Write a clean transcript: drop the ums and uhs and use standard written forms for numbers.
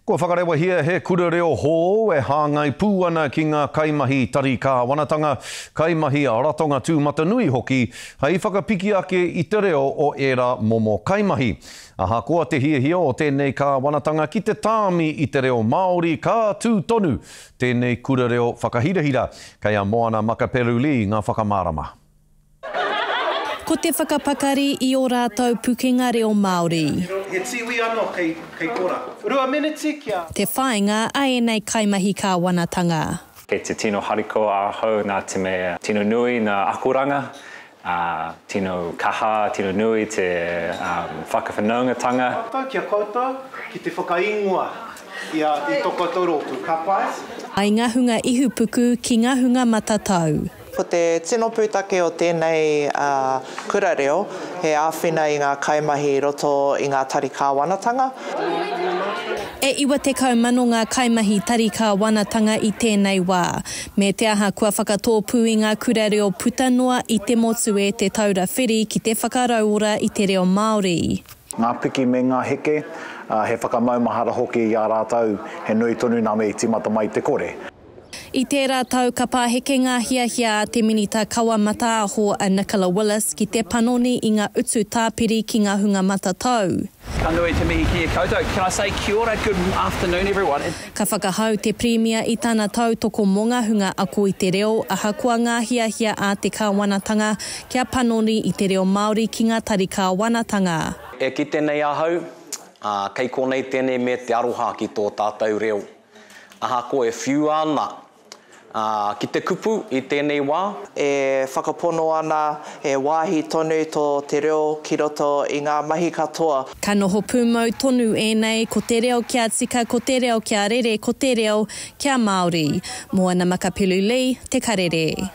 Ko whakarewa hia he kura reo hō e hāngai pū ana ki ngā kaimahi tari ka wanatanga, kaimahi a ratonga tūmata nui hoki, hei whakapiki ake i te reo o era momo kaimahi. Aha koa te hia o tēnei ka wanatanga ki te tāmi i te reo Māori ka tū tonu, tēnei kura reo whakahirahira, kei a Moana Makaperuli ngā whakamārama. Ko te whakapakari i o rātou pukenga reo Māori. He tiwi anō kei kora. Rua miniti kia. Te whāinga a enei kaimahi ka wanatanga. Kei te tino hariko ahau nā te mea tino nui nā akuranga, tino kaha, tino nui te whakawhanaungatanga. Kia koutou ki te whakaingoa i toko torotu. Ka pai? Ai ngā hunga ihupuku ki ngā hunga matatau. Ko te tino pūtake o tēnei kura reo, he āwhina i ngā kaimahi roto i ngā tarika wanatanga. E iwa te kaumano ngā kaimahi tarika wanatanga i tēnei wā. Me te aha kua whakatōpū i ngā kura reo putanoa i te motu e te taura whiri ki te whakarauora i te reo Māori. Ngā piki me ngā heke, he whakamaumahara hoki i a rātou, he nui tonu nā me i timata mai te kore. I tērā tau ka pāheke ngā hiahia a te minita Kawamata aho a Nicola Willis ki te panoni i ngā utu tāpiri ki ngā hunga matatau. Ka nui te mihi kia koutou. Can I say kia ora, good afternoon everyone. Ka whakahau te Premier i tāna tau toko mō ngā hunga ako i te reo, aha kua ngā hiahia a te kāwanatanga kia panoni i te reo Māori ki ngā tari kāwanatanga. E ki tēnei ahau, kei konei tēnei me te aroha ki tō tātou reo. Aha ko e whiu ana. Ki te kupu i tēnei wā. E whakapono ana e wāhi tonu tō te reo ki roto i ngā mahi katoa. Ka noho pūmau tonu ēnei, ko te reo kia tika, ko te reo kia rere, ko te reo kia Māori. Moana Makaperuli, te karere.